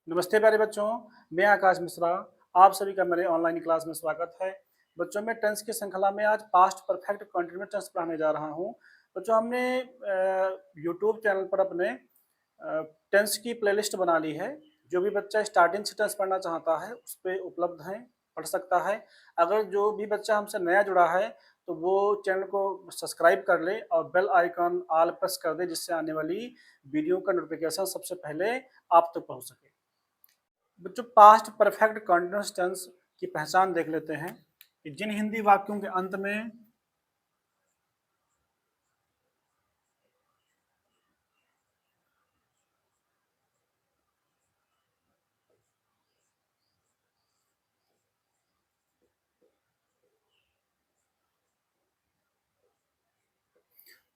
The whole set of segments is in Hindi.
नमस्ते प्यारे बच्चों, मैं आकाश मिश्रा। आप सभी का मेरे ऑनलाइन क्लास में स्वागत है। बच्चों, मैं टेंस की श्रृंखला में आज पास्ट परफेक्ट कंटिन्यूअस टेंस पढ़ाने जा रहा हूं। बच्चों, हमने यूट्यूब चैनल पर अपने टेंस की प्लेलिस्ट बना ली है। जो भी बच्चा स्टार्टिंग से टेंस पढ़ना चाहता है उस पे उपलब्ध है, पढ़ सकता है। अगर जो भी बच्चा हमसे नया जुड़ा है तो वो चैनल को सब्सक्राइब कर ले और बेल आइकन ऑल प्रेस कर दे, जिससे आने वाली वीडियो का नोटिफिकेशन सबसे पहले आप तक पहुंच सके। बच्चों, पास्ट परफेक्ट कंटीन्यूअस टेंस की पहचान देख लेते हैं कि जिन हिंदी वाक्यों के अंत में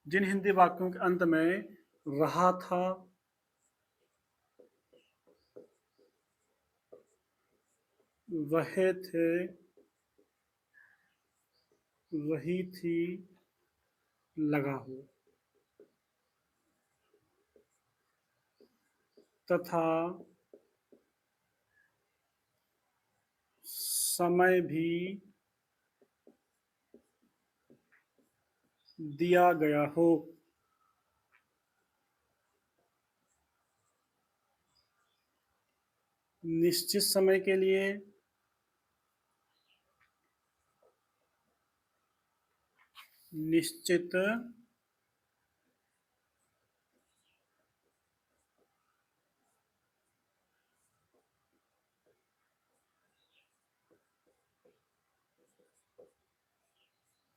जिन हिंदी वाक्यों के अंत में रहा था, रहे थे, रही थी, लगा हो तथा समय भी दिया गया हो, निश्चित समय के लिए, निश्चित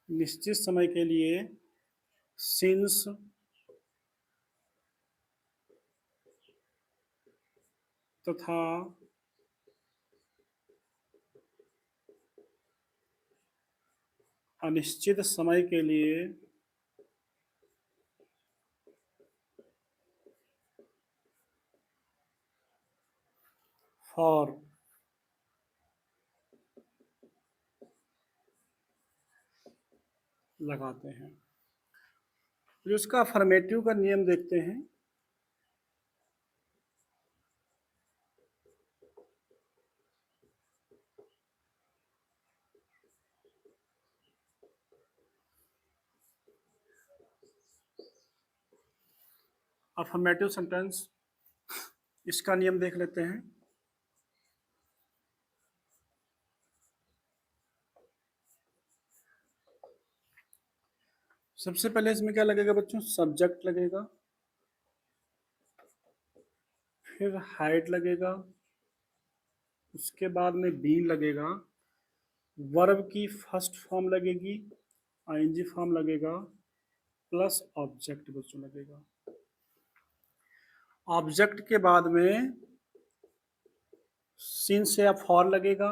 निश्चित समय के लिए, सिंस तथा अनिश्चित समय के लिए फॉर लगाते हैं। तो इसका अफर्मेटिव का नियम देखते हैं। अफर्मेटिव सेंटेंस, इसका नियम देख लेते हैं। सबसे पहले इसमें क्या लगेगा बच्चों? सब्जेक्ट लगेगा, फिर हाइड लगेगा, उसके बाद में बीन लगेगा, वर्ब की फर्स्ट फॉर्म लगेगी, आईएनजी फॉर्म लगेगा, प्लस ऑब्जेक्ट बच्चों लगेगा। ऑब्जेक्ट के बाद में सिंस या फॉर लगेगा,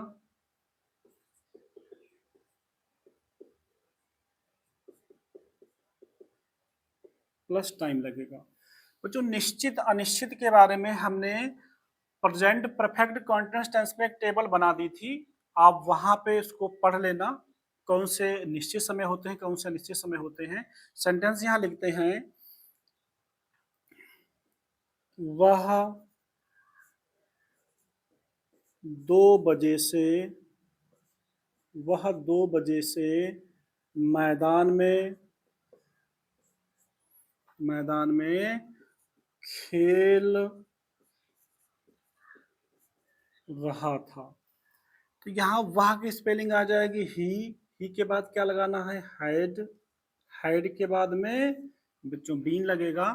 प्लस टाइम लगेगा। बच्चों, निश्चित अनिश्चित के बारे में हमने प्रेजेंट परफेक्ट कॉन्टिन्यूअस टेंस में एक टेबल बना दी थी। आप वहां पे इसको पढ़ लेना, कौन से निश्चित समय होते हैं, कौन से अनिश्चित समय होते हैं। सेंटेंस यहां लिखते हैं, वह 2 बजे से, वह 2 बजे से मैदान में, मैदान में खेल रहा था। तो यहाँ वह की स्पेलिंग आ जाएगी ही के बाद क्या लगाना है? हाइड। हाइड के बाद में बच्चों बीन लगेगा।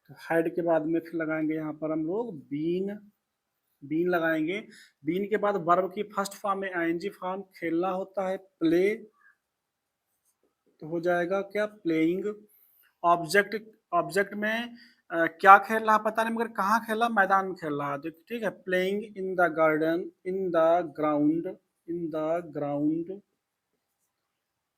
तो हाइड के बाद में फिर लगाएंगे यहाँ पर हम लोग बीन, बीन लगाएंगे। बीन के बाद वर्ब की फर्स्ट फॉर्म में आईएनजी फॉर्म, खेलना होता है प्ले, तो हो जाएगा क्या? प्लेइंग। ऑब्जेक्ट, ऑब्जेक्ट में क्या खेल रहा पता नहीं, मगर कहाँ खेला? मैदान में खेल रहा। ठीक है, playing in the garden, in the ground, in the ground,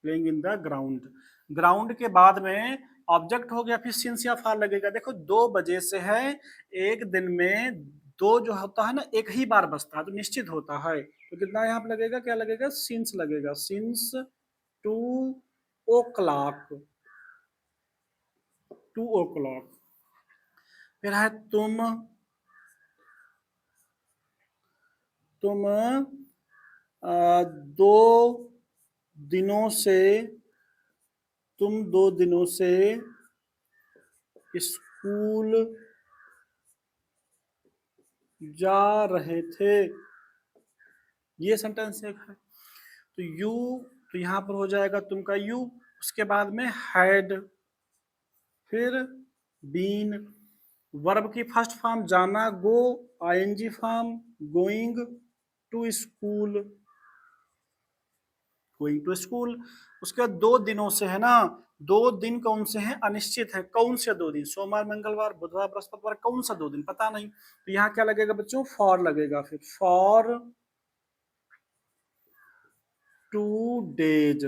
playing in the ground. Ground के बाद में ऑब्जेक्ट हो गया, फिर सिंस या फॉर लगेगा। देखो 2 बजे से है, एक दिन में दो जो होता है ना, एक ही बार बजता है, तो निश्चित होता है। तो कितना यहाँ पे लगेगा? क्या लगेगा? सिंस लगेगा। Since 2 o'clock, 2 o'clock। फिर है तुम तुम 2 दिनों से तुम 2 दिनों से स्कूल जा रहे थे। ये सेंटेंस एक है। तो यू, तो यहां पर हो जाएगा तुम का यू, उसके बाद में हैड, फिर बीन, वर्ब की फर्स्ट फॉर्म जाना go, ING form going to school, going to school. उसके बाद 2 दिनों से है ना, 2 दिन कौन से हैं, अनिश्चित है, कौन से 2 दिन, सोमवार मंगलवार बुधवार बृहस्पतिवार, कौन सा 2 दिन पता नहीं। तो यहाँ क्या लगेगा बच्चों, फॉर लगेगा, फिर फॉर 2 डेज,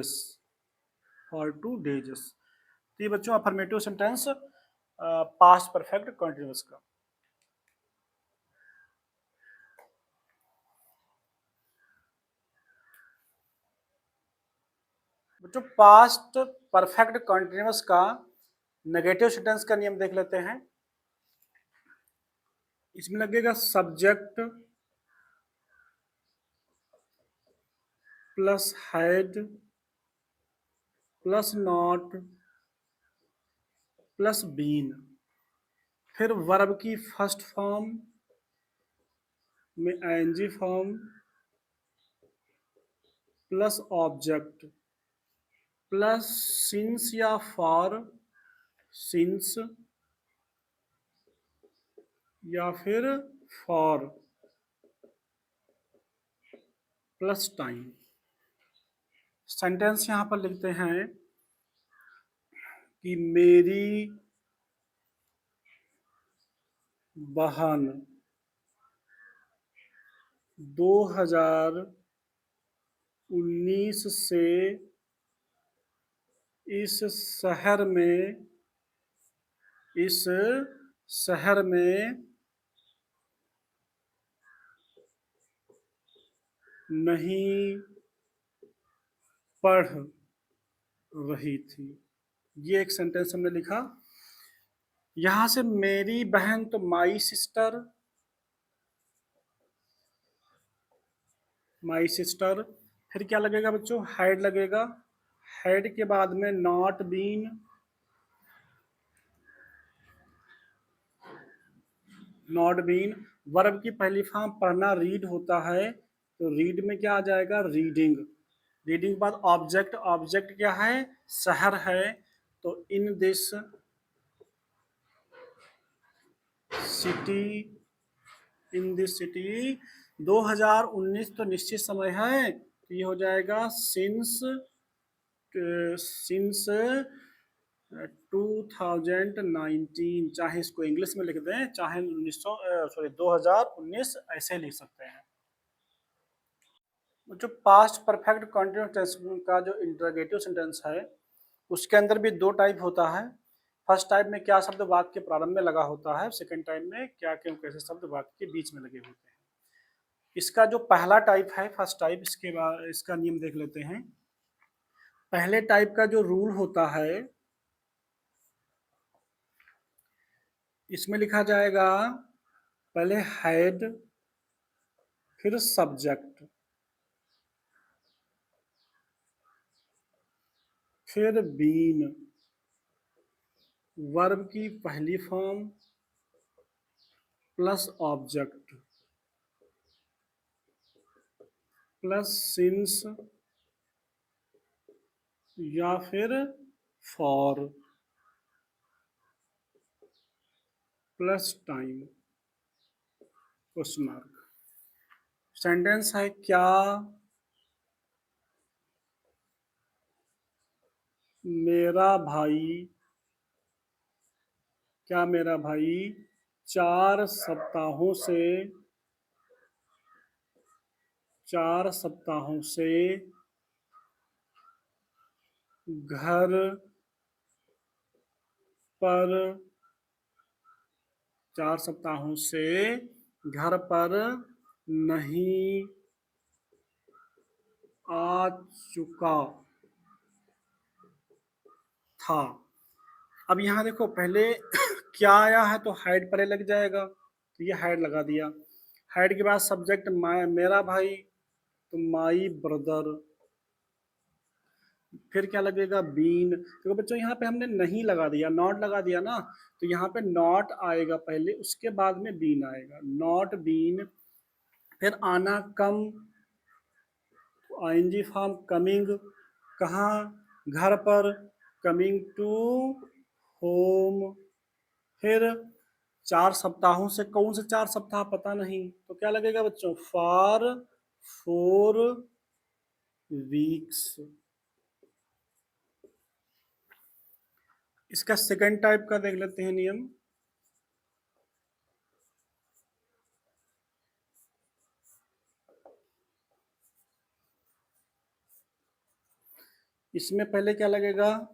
फॉर 2 डेज। तो ये बच्चों affirmative sentence past perfect continuous का। बच्चों पास्ट परफेक्ट कंटिन्यूअस का नेगेटिव सेंटेंस का नियम देख लेते हैं। इसमें लगेगा subject plus had plus not plus been, फिर वर्ब की फर्स्ट फॉर्म में ING form plus object plus since या फॉर, सिंस या फिर फॉर प्लस टाइम। सेंटेंस यहां पर लिखते हैं कि मेरी बहन 2019 से इस शहर में, इस शहर में नहीं पढ़ रही थी। ये एक सेंटेंस हमने लिखा। यहां से मेरी बहन तो माई सिस्टर, माई सिस्टर, फिर क्या लगेगा बच्चों, हैड लगेगा, हैड के बाद में not been, not been, verb की पहली फॉर्म पढ़ना रीड होता है, तो रीड में क्या आ जाएगा, रीडिंग, रीडिंग के बाद ऑब्जेक्ट, ऑब्जेक्ट क्या है, शहर है, तो in this city, in this city, 2019 तो निश्चित समय है, तो ये हो जाएगा सिंस, सिंस 2019, चाहे इसको इंग्लिश में लिख दें, चाहे 1900 सॉरी 2019 ऐसे लिख सकते हैं। जो पास्ट परफेक्ट कंटिन्यूअस टेंस का जो इंटरोगेटिव सेंटेंस है, उसके अंदर भी 2 टाइप होता है। फर्स्ट टाइप में क्या शब्द वाक्य के प्रारंभ में लगा होता है, सेकंड टाइप में क्या क्यों कैसे शब्द वाक्य के बीच में लगे होते हैं। इसका जो पहला टाइप है, फर्स्ट टाइप, इसके बाद इसका नियम देख लेते हैं। पहले टाइप का जो रूल होता है, इसमें लिखा जाएगा पहले हैड, फिर सब्जेक्ट, फिर बीन, वर्ब की पहली form plus object plus since या फिर for plus time, question mark. Sentence है क्या मेरा भाई, क्या मेरा भाई 4 सप्ताहों से, 4 सप्ताहों से घर पर, 4 सप्ताहों से घर पर नहीं आ चुका था। अब यहाँ देखो पहले क्या आया है, तो हाइड पहले लग जाएगा, तो ये हाइड लगा दिया। हैड के बाद सब्जेक्ट मेरा भाई, तो माई ब्रदर। फिर क्या लगेगा, बीन। तो बच्चों यहाँ पे हमने नहीं लगा दिया, नॉट लगा दिया ना, तो यहाँ पे नॉट आएगा पहले, उसके बाद में बीन आएगा, नॉट बीन। फिर आना, कम, आईएनजी फॉर्म कमिंग, कहाँ, घर पर, कमिंग टू होम। फिर 4 सप्ताहों से, कौन से 4 सप्ताह पता नहीं, तो क्या लगेगा बच्चों, फॉर 4 वीक्स। इसका सेकंड टाइप का देख लेते हैं नियम। इसमें पहले क्या लगेगा,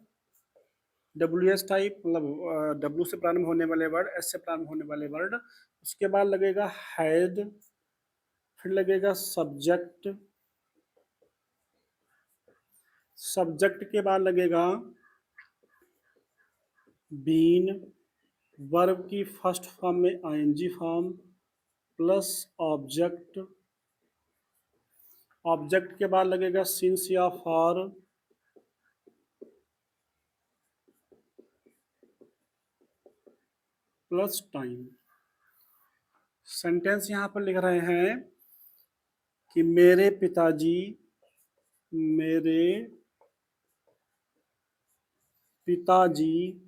डब्ल्यू एस टाइप, मतलब डब्ल्यू से प्रारंभ होने वाले वर्ड, एस से प्रारंभ होने वाले वर्ड। उसके बाद लगेगा हैड, फिर लगेगा सब्जेक्ट, सब्जेक्ट के बाद लगेगा बीन, वर्ब की फर्स्ट फॉर्म में ING form plus object, object के बाद लगेगा सिंस या फॉर, प्लस टाइम। सेंटेंस यहां पर लिख रहे हैं कि मेरे पिताजी, मेरे पिताजी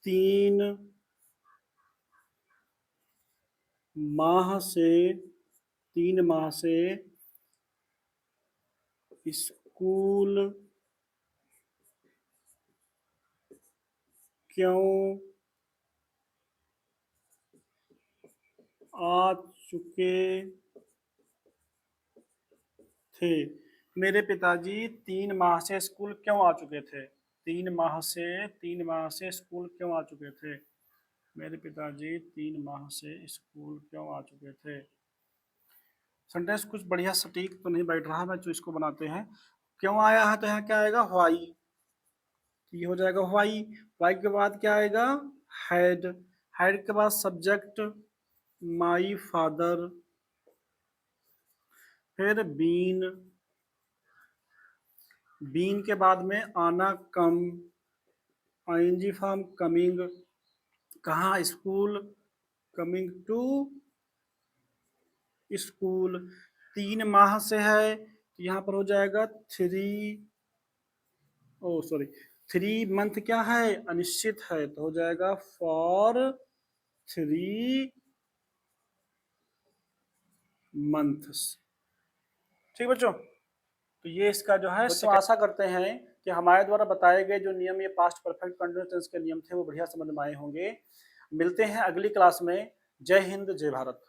3 माह से 3 माह से स्कूल क्यों आ चुके थे। मेरे पिताजी 3 माह से स्कूल क्यों आ चुके थे, 3 माह से स्कूल क्यों आ चुके थे। मेरे पिताजी 3 माह से स्कूल क्यों आ चुके थे। सेंटेंस कुछ बढ़िया सटीक तो नहीं बैठ रहा, मैं जो इसको बनाते हैं, क्यों आया है तो यहाँ क्या आएगा, व्हाई, ये हो जाएगा व्हाई। व्हाई के बाद क्या आएगा, हैड, हैड के बाद सब्जेक्ट माई फादर, फिर बीन, बीन के बाद में आना, कम, आईएनजी फॉर्म कमिंग, कहाँ, स्कूल, कमिंग टू स्कूल। 3 माह से है तो यहाँ पर हो जाएगा 3 मंथ, क्या है, अनिश्चित है, तो हो जाएगा फॉर 3 मंथ्स। ठीक बच्चों, तो ये इसका जो है, बच्चों आशा करते हैं कि हमारे द्वारा बताए गए जो नियम, ये पास्ट परफेक्ट कंटिन्यूअस टेंस के नियम थे, वो बढ़िया समझ में आए होंगे। मिलते हैं अगली क्लास में। जय हिंद, जय भारत।